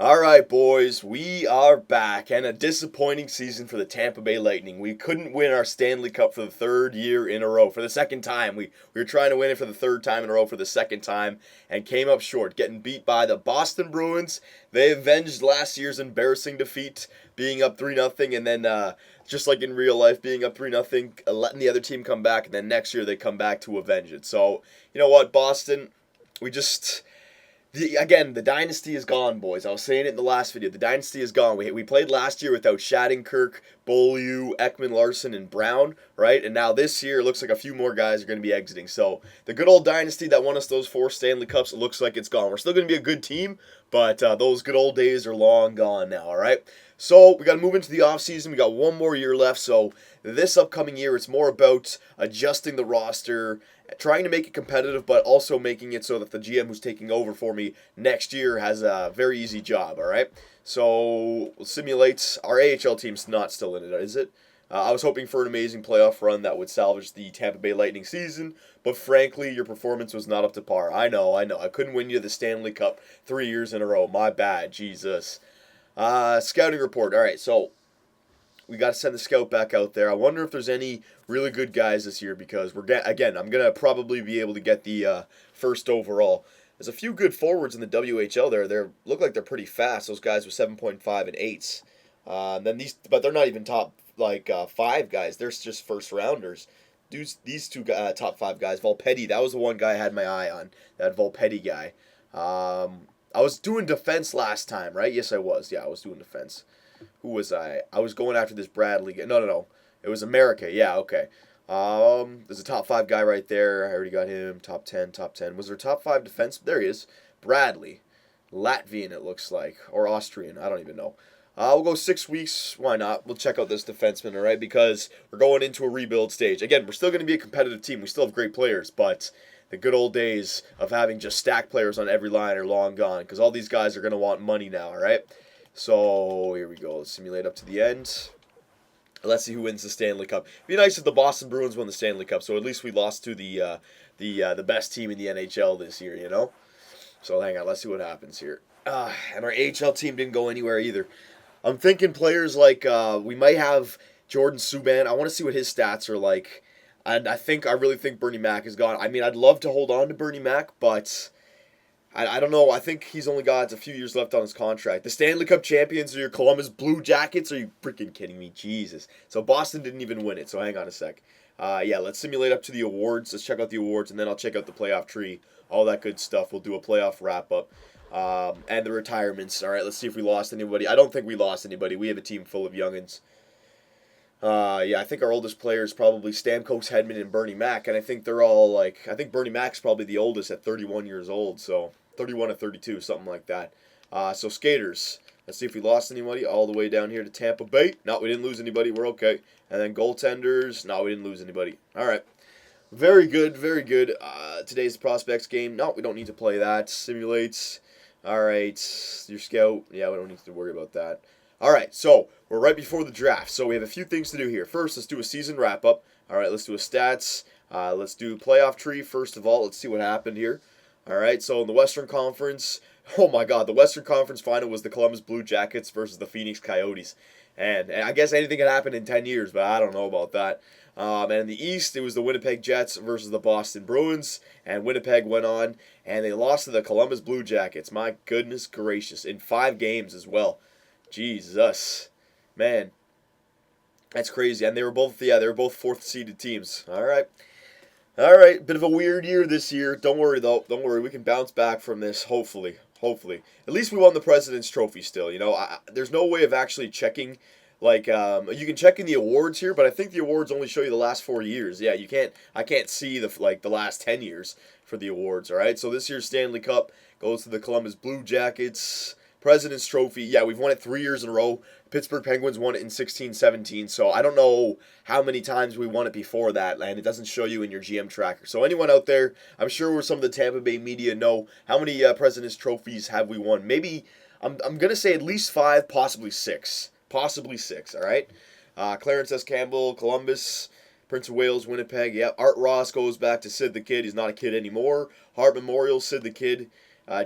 All right, boys, we are back, and a disappointing season for the Tampa Bay Lightning. We couldn't win our Stanley Cup for the third year in a row, for the second time. We were trying to win it for the third time in a row for the second time, and came up short, getting beat by the Boston Bruins. They avenged last year's embarrassing defeat, being up 3-0, and then just like in real life, being up 3-0, letting the other team come back, and then next year they come back to avenge it. So, you know what, Boston, we just... the dynasty is gone, boys. I was saying it in the last video. The dynasty is gone. We played last year without Shattenkirk, Beaulieu, Ekman Larson, and Brown, right? And now this year, it looks like a few more guys are going to be exiting. So the good old dynasty that won us those 4 Stanley Cups, it looks like it's gone. We're still going to be a good team, but those good old days are long gone now, all right? So we got to move into the offseason. We got one more year left, so this upcoming year, it's more about adjusting the roster, trying to make it competitive, but also making it so that the GM who's taking over for me next year has a very easy job, all right? So we'll simulate. Our AHL team's not still in it, is it? I was hoping for an amazing playoff run that would salvage the Tampa Bay Lightning season, but frankly, your performance was not up to par. I know. I couldn't win you the Stanley Cup 3 years in a row. My bad. Jesus. Scouting report. All right, so we got to send the scout back out there. I wonder if there's any really good guys this year because I'm going to probably be able to get the first overall. There's a few good forwards in the WHL there. They look like they're pretty fast. Those guys with 7.5 and 8s. But they're not even top 5 guys. They're just first rounders. These two top 5 guys. Volpetti, that was the one guy I had my eye on. That Volpetti guy. I was doing defense last time, right? Yes, I was. Yeah, I was doing defense. Who was I? I was going after this Bradley guy. No. It was America. Yeah, okay. There's a top 5 guy right there. I already got him. Top 10. Was there a top 5 defense? There he is. Bradley. Latvian, it looks like. Or Austrian. I don't even know. We'll go 6 weeks. Why not? We'll check out this defenseman, all right? Because we're going into a rebuild stage. Again, we're still going to be a competitive team. We still have great players, but the good old days of having just stacked players on every line are long gone because all these guys are going to want money now, all right? So here we go. Let's simulate up to the end. Let's see who wins the Stanley Cup. It'd be nice if the Boston Bruins won the Stanley Cup, so at least we lost to the best team in the NHL this year, you know? So hang on, let's see what happens here. And our AHL team didn't go anywhere either. I'm thinking players like we might have Jordan Subban. I want to see what his stats are like. And I really think Bernie Mac is gone. I mean, I'd love to hold on to Bernie Mac, but I don't know. I think he's only got a few years left on his contract. The Stanley Cup champions are your Columbus Blue Jackets. Are you freaking kidding me? Jesus. So Boston didn't even win it. So hang on a sec. Let's simulate up to the awards. Let's check out the awards, and then I'll check out the playoff tree. All that good stuff. We'll do a playoff wrap-up. And the retirements. All right, let's see if we lost anybody. I don't think we lost anybody. We have a team full of youngins. I think our oldest player is probably Stamkos, Hedman, and Bernie Mac, and I think they're all I think Bernie Mac's probably the oldest at 31 years old, so 31 or 32, something like that. So skaters, let's see if we lost anybody all the way down here to Tampa Bay. No, we didn't lose anybody. We're okay. And then goaltenders, no, we didn't lose anybody. All right. Very good, very good. Today's prospects game. No, we don't need to play that. Simulates. All right. Your scout. Yeah, we don't need to worry about that. All right, so we're right before the draft, so we have a few things to do here. First, let's do a season wrap-up. All right, let's do a stats. Let's do playoff tree. First of all, let's see what happened here. All right, so in the Western Conference, oh my God, the Western Conference final was the Columbus Blue Jackets versus the Phoenix Coyotes. And I guess anything could happen in 10 years, but I don't know about that. And in the East, it was the Winnipeg Jets versus the Boston Bruins, and Winnipeg went on, and they lost to the Columbus Blue Jackets. My goodness gracious, in 5 games as well. Jesus, man, that's crazy. And they were both 4th seeded teams. All right, bit of a weird year this year. Don't worry though. Don't worry. We can bounce back from this. Hopefully. At least we won the President's Trophy still. You know, there's no way of actually checking. You can check in the awards here, but I think the awards only show you the last 4 years. Yeah, you can't. I can't see the last 10 years for the awards. All right. So this year's Stanley Cup goes to the Columbus Blue Jackets. President's Trophy, yeah, we've won it 3 years in a row. Pittsburgh Penguins won it in 16-17, so I don't know how many times we won it before that, and it doesn't show you in your GM tracker. So anyone out there, I'm sure some of the Tampa Bay media know how many President's Trophies have we won. Maybe, I'm going to say at least 5, possibly 6. Possibly 6, all right? Clarence S. Campbell, Columbus, Prince of Wales, Winnipeg, yeah. Art Ross goes back to Sid the Kid. He's not a kid anymore. Hart Memorial, Sid the Kid.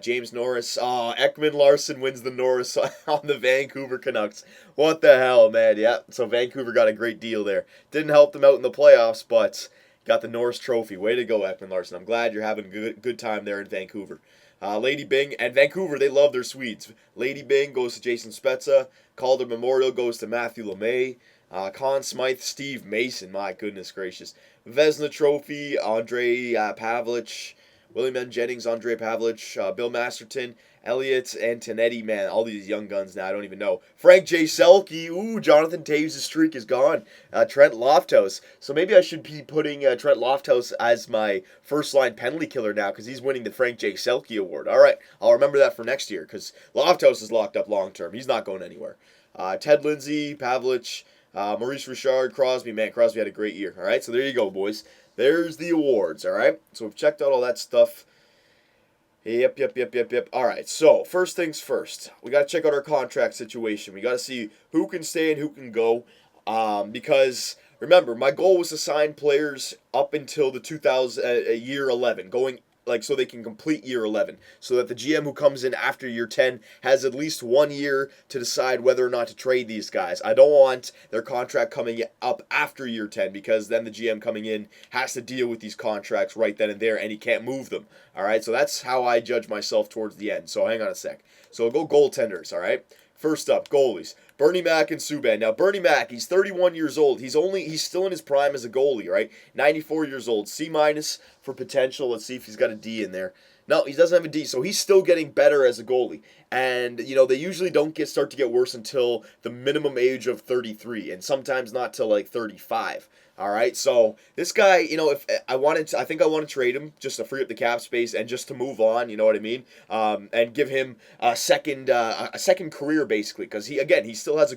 James Norris. Oh, Ekman Larson wins the Norris on the Vancouver Canucks. What the hell, man? Yeah, so Vancouver got a great deal there. Didn't help them out in the playoffs, but got the Norris Trophy. Way to go, Ekman Larson. I'm glad you're having a good time there in Vancouver. Lady Bing and Vancouver, they love their Swedes. Lady Bing goes to Jason Spezza. Calder Memorial goes to Matthew LeMay. Conn Smythe, Steve Mason. My goodness gracious. Vezina Trophy, Andre Pavlich. William M. Jennings, Andre Pavlich, Bill Masterton, Elliott Antonetti, man, all these young guns now, I don't even know. Frank J. Selke, ooh, Jonathan Taves' streak is gone. Trent Lofthouse. So maybe I should be putting Trent Lofthouse as my first-line penalty killer now because he's winning the Frank J. Selke Award. All right, I'll remember that for next year because Lofthouse is locked up long-term. He's not going anywhere. Ted Lindsay, Pavlich, Maurice Richard, Crosby. Man, Crosby had a great year. All right, so there you go, boys. There's the awards, all right? So we've checked out all that stuff. Yep. All right, so first things first. We got to check out our contract situation. We got to see who can stay and who can go. Because, remember, my goal was to sign players up until the year 11, going so they can complete year 11, so that the GM who comes in after year 10 has at least 1 year to decide whether or not to trade these guys. I don't want their contract coming up after year 10 because then the GM coming in has to deal with these contracts right then and there and he can't move them. All right, so that's how I judge myself towards the end. So hang on a sec. So we'll go goaltenders, all right? First up, goalies. Bernie Mac and Subban. Now, Bernie Mac, he's 31 years old. He's still in his prime as a goalie, right? 94 years old. C- for potential. Let's see if he's got a D in there. No, he doesn't have a D, so he's still getting better as a goalie. And, they usually don't start to get worse until the minimum age of 33, and sometimes not till 35. All right, so this guy, if I think I want to trade him just to free up the cap space and just to move on. You know what I mean? And give him a second career basically, because he still has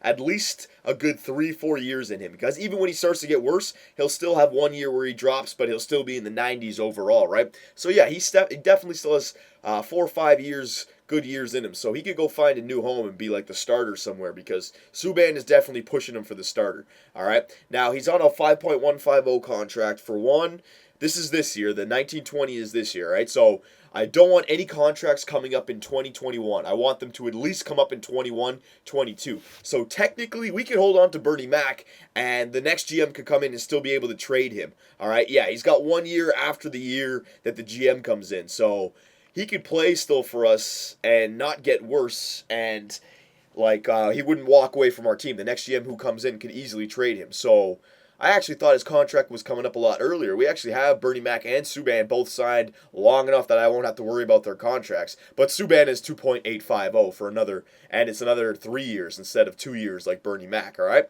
at least a good 3-4 years in him. Because even when he starts to get worse, he'll still have 1 year where he drops, but he'll still be in the 90s overall, right? So yeah, he definitely still has 4 or 5 years. Good years in him, so he could go find a new home and be like the starter somewhere because Subban is definitely pushing him for the starter. All right, now he's on a 5.150 contract for one. This is this year. The 1920 is this year, right? So I don't want any contracts coming up in 2021. I want them to at least come up in 21, 22. So technically, we could hold on to Bernie Mac, and the next GM could come in and still be able to trade him. All right, yeah, he's got 1 year after the year that the GM comes in, so he could play still for us and not get worse, and he wouldn't walk away from our team. The next GM who comes in could easily trade him. So I actually thought his contract was coming up a lot earlier. We actually have Bernie Mac and Subban both signed long enough that I won't have to worry about their contracts. But Subban is 2.850 for it's another 3 years instead of 2 years like Bernie Mac, all right?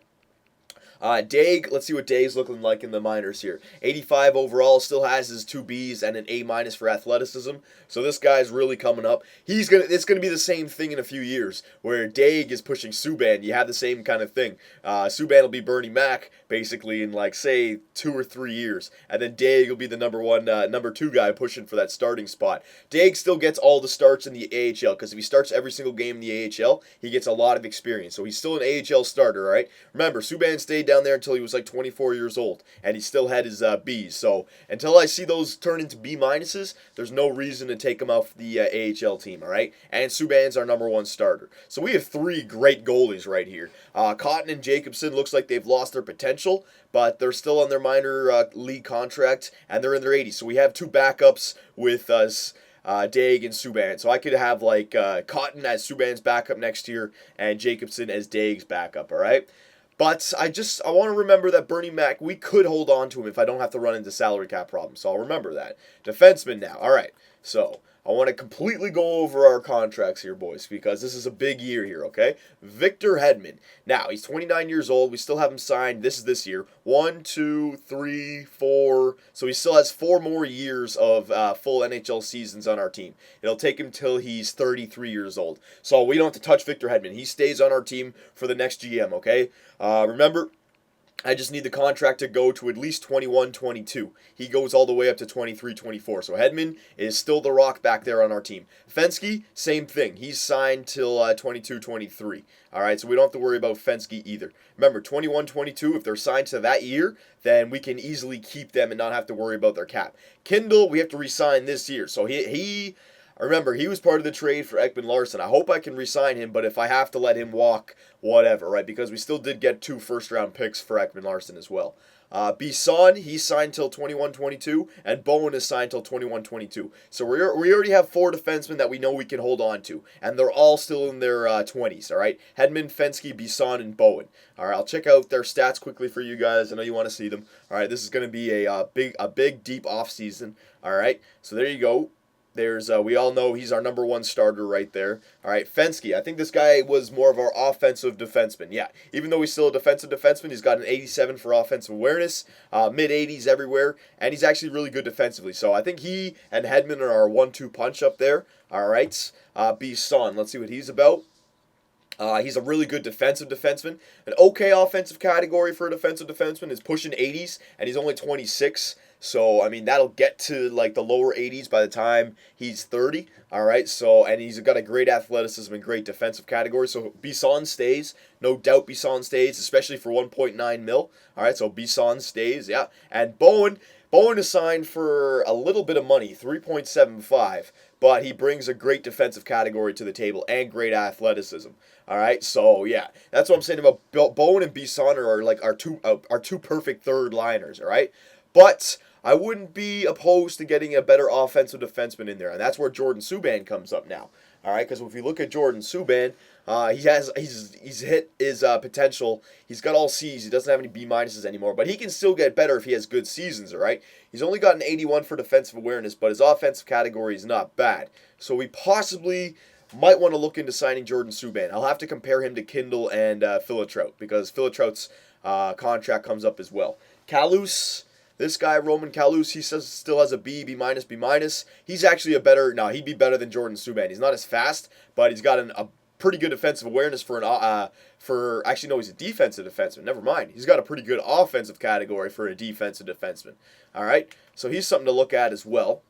Daig, let's see what Daig's looking like in the minors here. 85 overall, still has his 2 Bs and an A- for athleticism. So this guy's really coming up. It's gonna be the same thing in a few years, where Daig is pushing Subban. You have the same kind of thing. Subban will be Bernie Mac basically in say 2 or 3 years, and then Daig will be the number 2 guy pushing for that starting spot. Daig still gets all the starts in the AHL because if he starts every single game in the AHL, he gets a lot of experience. So he's still an AHL starter, all right? Remember, Subban stayed down there until he was 24 years old, and he still had his Bs. So until I see those turn into B minuses, there's no reason to take him off the AHL team, all right? And Subban's our number 1 starter. So we have 3 great goalies right here. Cotton and Jacobson looks like they've lost their potential, but they're still on their minor league contract, and they're in their 80s. So we have 2 backups with us. Daig and Subban. So I could have Cotton as Subban's backup next year and Jacobson as Daig's backup, all right? But I want to remember that Bernie Mac, we could hold on to him if I don't have to run into salary cap problems. So I'll remember that. Defenseman now. All right. So I want to completely go over our contracts here, boys, because this is a big year here, okay? Victor Hedman. Now, he's 29 years old. We still have him signed. This year. 1, 2, 3, 4. So he still has 4 more years of full NHL seasons on our team. It'll take him till he's 33 years old. So we don't have to touch Victor Hedman. He stays on our team for the next GM, okay? Remember, I just need the contract to go to at least 21, 22. He goes all the way up to 23, 24. So Hedman is still the rock back there on our team. Fensky, same thing. He's signed till 22, 23. All right, so we don't have to worry about Fensky either. Remember, 21, 22, if they're signed to that year, then we can easily keep them and not have to worry about their cap. Kindle, we have to re-sign this year. So he Remember, he was part of the trade for Ekman Larson. I hope I can re-sign him, but if I have to let him walk, whatever, right? Because we still did get 2 first-round picks for Ekman Larson as well. Bisson, he's signed till 21-22, and Bowen is signed till 21-22. So we already have 4 defensemen that we know we can hold on to, and they're all still in their 20s, all right? Hedman, Fensky, Bisson, and Bowen. All right, I'll check out their stats quickly for you guys. I know you want to see them. All right, this is going to be a big, deep offseason. All right, so there you go. There's we all know he's our number 1 starter right there. All right, Fensky. I think this guy was more of our offensive defenseman. Yeah, even though he's still a defensive defenseman, he's got an 87 for offensive awareness, mid-80s everywhere, and he's actually really good defensively. So I think he and Hedman are our 1-2 punch up there. All right, Bisson. Let's see what he's about. He's a really good defensive defenseman. An okay offensive category for a defensive defenseman is pushing 80s, and he's only 26. So, I mean, that'll get to, like, the lower 80s by the time he's 30, all right? So, and he's got a great athleticism and great defensive category. So, Bisson stays. No doubt Bisson stays, especially for 1.9 mil. All right, so Bisson stays, yeah. And Bowen is signed for a little bit of money, 3.75, but he brings a great defensive category to the table and great athleticism. All right, so yeah, that's what I'm saying about Bowen and Bisson are like our two perfect third liners. All right, but I wouldn't be opposed to getting a better offensive defenseman in there, and that's where Jordan Subban comes up now. All right, because if you look at Jordan Subban, he's hit his potential. He's got all C's. He doesn't have any B minuses anymore, but he can still get better if he has good seasons. All right, he's only got an 81 for defensive awareness, but his offensive category is not bad. So we possibly might want to look into signing Jordan Subban. I'll have to compare him to Kindle and Filatrout because Filatrout's contract comes up as well. Kalous. This guy, Roman Kalous, he says still has a B minus, B minus. He's actually he'd be better than Jordan Subban. He's not as fast, but he's got a pretty good defensive awareness he's a defensive defenseman. Never mind. He's got a pretty good offensive category for a defensive defenseman. All right, so he's something to look at as well.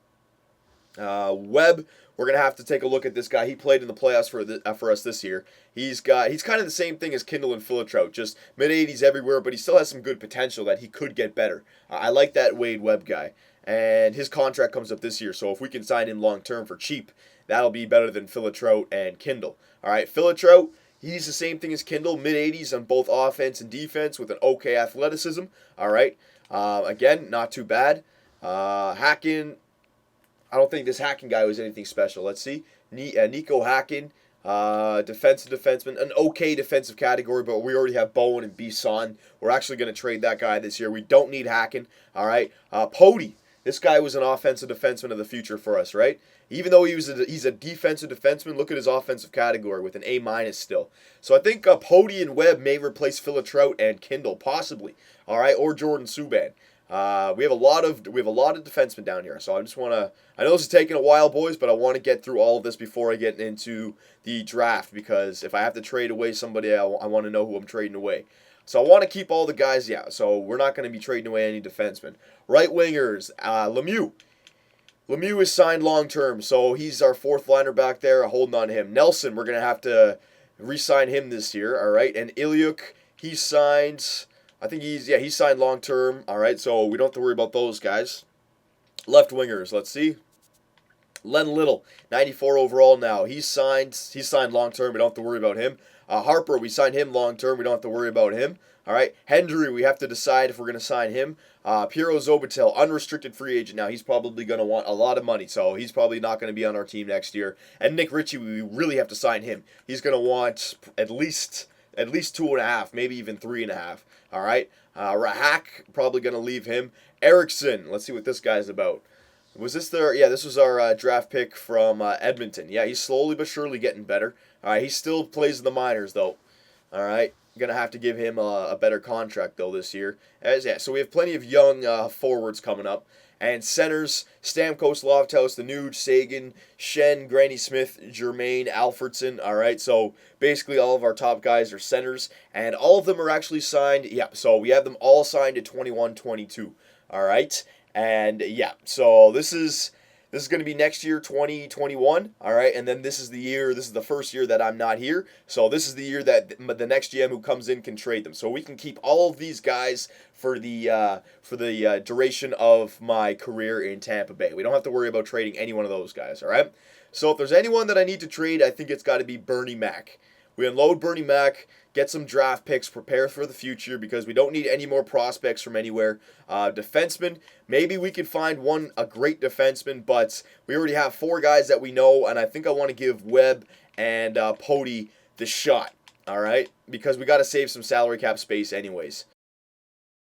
Webb, we're going to have to take a look at this guy. He played in the playoffs for us this year. He's kind of the same thing as Kindle and Filatrout, just mid-80s everywhere, but he still has some good potential that he could get better. I like that Wade Webb guy, and his contract comes up this year, so if we can sign him long-term for cheap, that'll be better than Filatrout and Kindle. All right, Filatrout, he's the same thing as Kindle, mid-80s on both offense and defense with an okay athleticism. All right, again, not too bad. Hacken, I don't think this Hacken guy was anything special. Let's see. Nico Hacken, defensive defenseman, an okay defensive category, but we already have Bowen and Bisson. We're actually going to trade that guy this year. We don't need Hacken. All right. Pody, this guy was an offensive defenseman of the future for us, right? Even though he's a defensive defenseman, look at his offensive category with an A minus still. So I think Pody and Webb may replace Filatrout and Kindle, possibly. All right, or Jordan Subban. We have a lot of defensemen down here, so I just want to. I know this is taking a while, boys, but I want to get through all of this before I get into the draft because if I have to trade away somebody, I want to know who I'm trading away. So I want to keep all the guys, yeah. So we're not going to be trading away any defensemen. Right wingers, Lemieux. Lemieux is signed long term, so he's our 4th liner back there. Holding on to him. Nelson, we're going to have to re-sign him this year, all right. And Ilyuk, he signed. I think he's signed long term. All right, so we don't have to worry about those guys. Left wingers, let's see. Len Little, 94 overall now. He's signed long term. We don't have to worry about him. Harper, we signed him long term. We don't have to worry about him. All right, Hendry, we have to decide if we're going to sign him. Piero Zobatel, unrestricted free agent now. He's probably going to want a lot of money, so he's probably not going to be on our team next year. And Nick Ritchie, we really have to sign him. He's going to want at least 2.5, maybe even 3.5. All right, Rahak, probably going to leave him. Erickson, let's see what this guy's about. Was this this was our draft pick from Edmonton. Yeah, he's slowly but surely getting better. All right, he still plays in the minors, though. All right, going to have to give him a better contract, though, this year. So we have plenty of young forwards coming up. And centers, Stamkos, Lofthouse, the Nuge, Sagan, Shen, Granny Smith, Jermaine, Alfredson. All right, so basically all of our top guys are centers. And all of them are actually signed. Yeah, so we have them all signed at 21-22. All right, and yeah, so this is This is going to be next year, 2021, all right? And then this is the first year that I'm not here. So this is the year that the next GM who comes in can trade them. So we can keep all of these guys for the duration of my career in Tampa Bay. We don't have to worry about trading any one of those guys, all right? So if there's anyone that I need to trade, I think it's got to be Bernie Mac. We unload Bernie Mac, get some draft picks, prepare for the future because we don't need any more prospects from anywhere. Defenseman, maybe we could find a great defenseman, but we already have 4 guys that we know, and I think I want to give Webb and Pody the shot, all right? Because we got to save some salary cap space anyways.